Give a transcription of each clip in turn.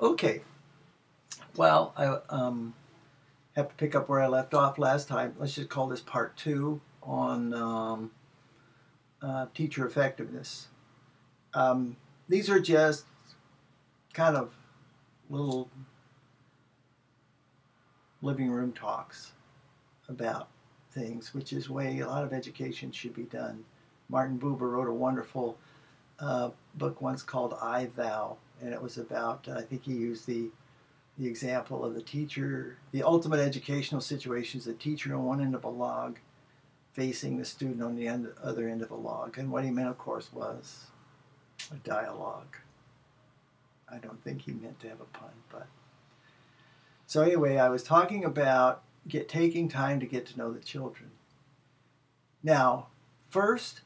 Okay. Well, I have to pick up where I left off last time. Let's just call this part two on teacher effectiveness. These are just kind of little living room talks about things, which is the way a lot of education should be done. Martin Buber wrote a wonderful book once called I, Thou, and it was about, I think he used the example of the teacher, the ultimate educational situation is the teacher on one end of a log facing the student on the other end of a log. And what he meant, of course, was a dialogue. I don't think he meant to have a pun, but. So anyway, I was talking about taking time to get to know the children. Now, first,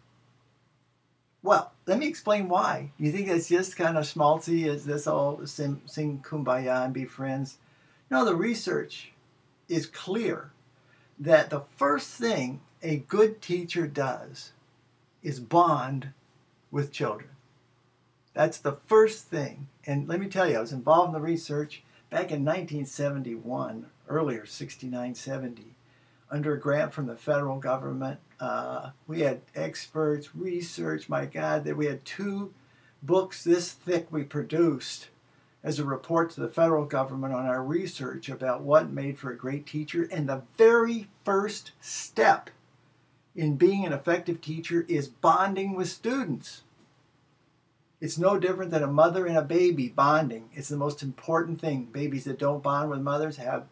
well, let me explain why. You think it's just kind of schmaltzy? Is this all sing kumbaya and be friends? No, the research is clear that the first thing a good teacher does is bond with children. That's the first thing. And let me tell you, I was involved in the research back in 1971, earlier, 69, 70. Under a grant from the federal government. We had experts, research, my God, that we had 2 books this thick we produced as a report to the federal government on our research about what made for a great teacher. And the very first step in being an effective teacher is bonding with students. It's no different than a mother and a baby bonding. It's the most important thing. Babies that don't bond with mothers have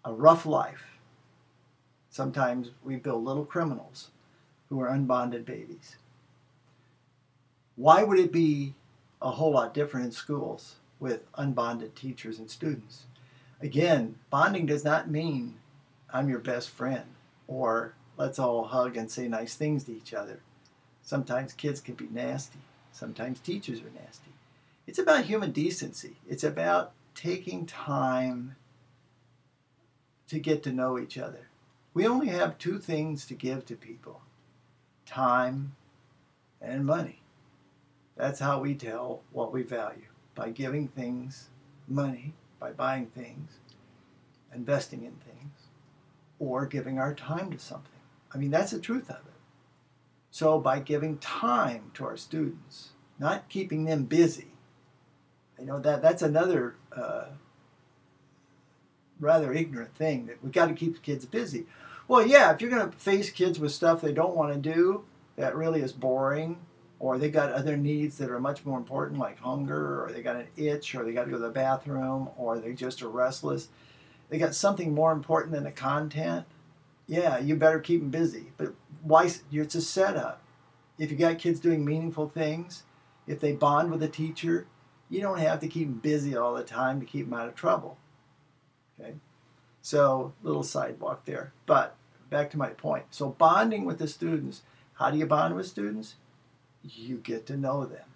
a rough life. Sometimes we build little criminals who are unbonded babies. Why would it be a whole lot different in schools with unbonded teachers and students? Again, bonding does not mean I'm your best friend or let's all hug and say nice things to each other. Sometimes kids can be nasty. Sometimes teachers are nasty. It's about human decency. It's about taking time to get to know each other. We only have 2 things to give to people: time and money. That's how we tell what we value, by giving things money, by buying things, investing in things, or giving our time to something. I mean, that's the truth of it. So by giving time to our students, not keeping them busy, that's another rather ignorant thing, that we got to keep kids busy. Well, yeah, if you're going to face kids with stuff they don't want to do, that really is boring, or they got other needs that are much more important, like hunger, or they got an itch, or they got to go to the bathroom, or they just are restless. They got something more important than the content. Yeah, you better keep them busy. But why? It's a setup. If you got kids doing meaningful things, if they bond with a teacher, you don't have to keep them busy all the time to keep them out of trouble. Okay, so little sidewalk there, but back to my point. So bonding with the students. How do you bond with students? You get to know them.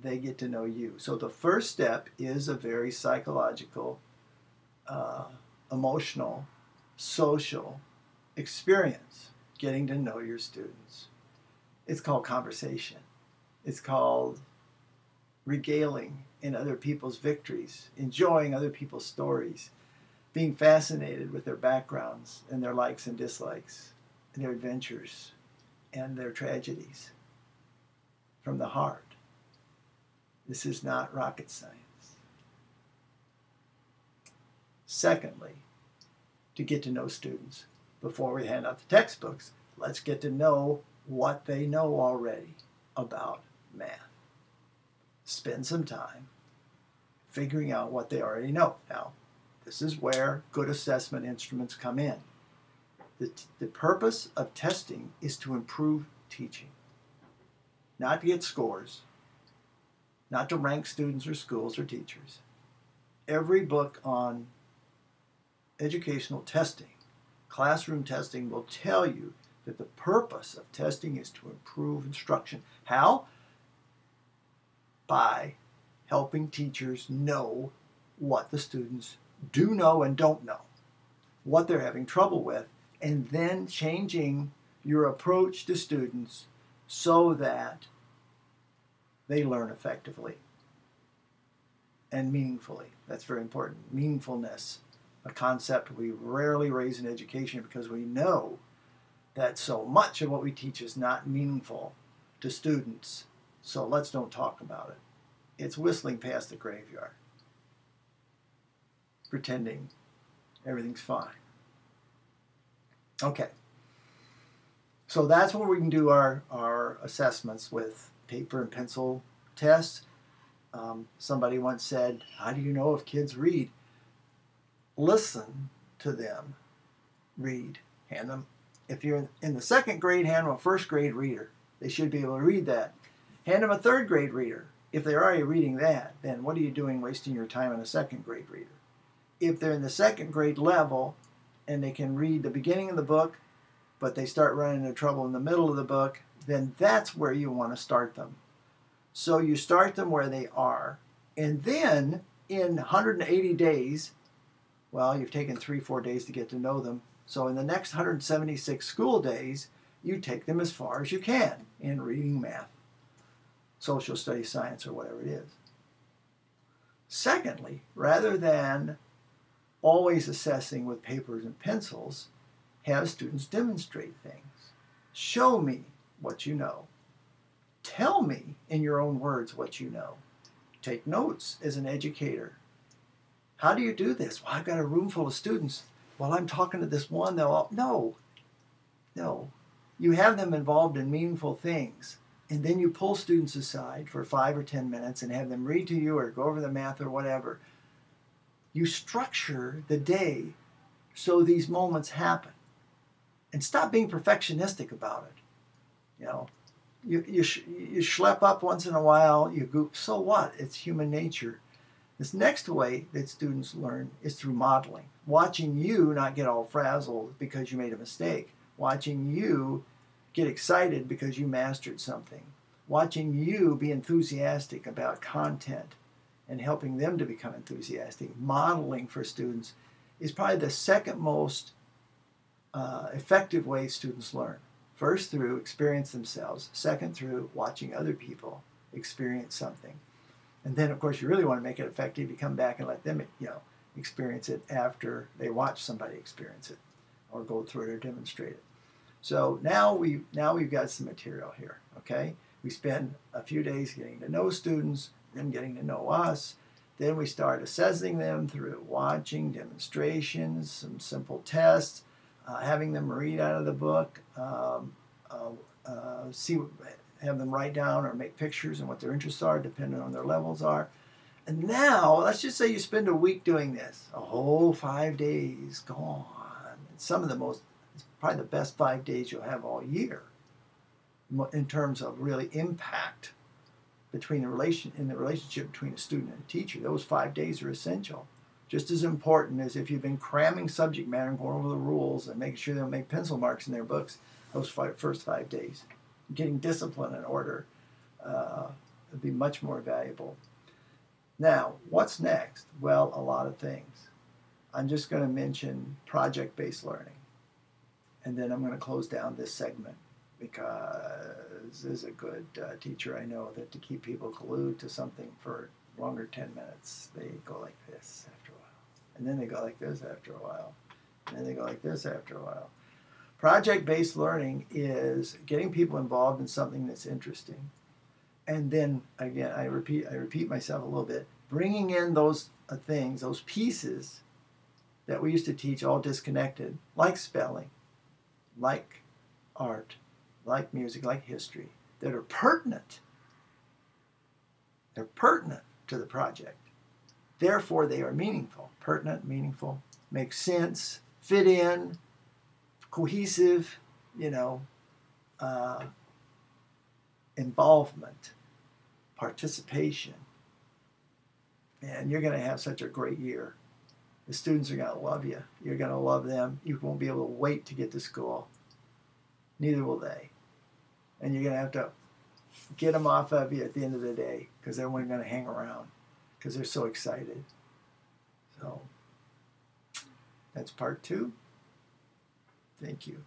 They get to know you. So the first step is a very psychological, emotional, social experience, getting to know your students. It's called conversation. It's called regaling in other people's victories, enjoying other people's stories, being fascinated with their backgrounds and their likes and dislikes, and their adventures and their tragedies from the heart. This is not rocket science. Secondly, to get to know students, before we hand out the textbooks, let's get to know what they know already about math. Spend some time figuring out what they already know. Now, this is where good assessment instruments come in. The purpose of testing is to improve teaching, not to get scores, not to rank students or schools or teachers. Every book on educational testing, classroom testing, will tell you that the purpose of testing is to improve instruction. How? By helping teachers know what the students do know and don't know, what they're having trouble with, and then changing your approach to students so that they learn effectively. and meaningfully. That's very important. Meaningfulness, a concept we rarely raise in education because we know that so much of what we teach is not meaningful to students. So let's don't talk about it. It's whistling past the graveyard, pretending everything's fine. Okay. So that's where we can do our assessments with paper and pencil tests. Somebody once said, how do you know if kids read? Listen to them read. Hand them, if you're in the second grade, hand them a first grade reader. They should be able to read that. Hand them a third grade reader. If they're already reading that, then what are you doing wasting your time on a second grade reader? If they're in the second grade level and they can read the beginning of the book, but they start running into trouble in the middle of the book, then that's where you want to start them. So you start them where they are, and then in 180 days, well, you've taken 3-4 days to get to know them. So in the next 176 school days, you take them as far as you can in reading, math, social studies, science, or whatever it is. Secondly, rather than always assessing with papers and pencils, have students demonstrate things. Show me what you know. Tell me in your own words what you know. Take notes as an educator. How do you do this? Well, I've got a room full of students. While I'm talking to this one, they'll all... No. You have them involved in meaningful things, and then you pull students aside for 5 or 10 minutes and have them read to you or go over the math or whatever. You structure the day so these moments happen. And stop being perfectionistic about it. You know, you schlep up once in a while, you goof, so what? It's human nature. This next way that students learn is through modeling. Watching you not get all frazzled because you made a mistake. Watching you get excited because you mastered something. Watching you be enthusiastic about content and helping them to become enthusiastic. Modeling for students is probably the second most effective way students learn. First, through experience themselves. Second, through watching other people experience something. And then, of course, you really want to make it effective. You come back and let them, experience it after they watch somebody experience it, or go through it or demonstrate it. So now we've got some material here. Okay, we spend a few days getting to know students, them getting to know us. Then we start assessing them through watching, demonstrations, some simple tests, having them read out of the book, have them write down or make pictures and what their interests are, depending on their levels are. And now, let's just say you spend a week doing this, a whole 5 days gone. Some of the most, it's probably the best 5 days you'll have all year in terms of really impact between the relationship between a student and a teacher. Those 5 days are essential. Just as important as if you've been cramming subject matter and going over the rules and making sure they don't make pencil marks in their books those first 5 days. Getting discipline and order would be much more valuable. Now, what's next? Well, a lot of things. I'm just going to mention project-based learning. And then I'm going to close down this segment because there's a good teacher I know that to keep people glued to something for longer 10 minutes, they go like this after a while. And then they go like this after a while. And then they go like this after a while. Project-based learning is getting people involved in something that's interesting. And then, again, I repeat myself a little bit, bringing in those things, those pieces that we used to teach all disconnected, like spelling, like art, like music, like history, that are pertinent. They're pertinent to the project. Therefore, they are meaningful. Pertinent, meaningful, make sense, fit in, cohesive, involvement, participation. And you're going to have such a great year. The students are going to love you. You're going to love them. You won't be able to wait to get to school. Neither will they. And you're going to have to get them off of you at the end of the day because they're only going to hang around because they're so excited. So that's part 2. Thank you.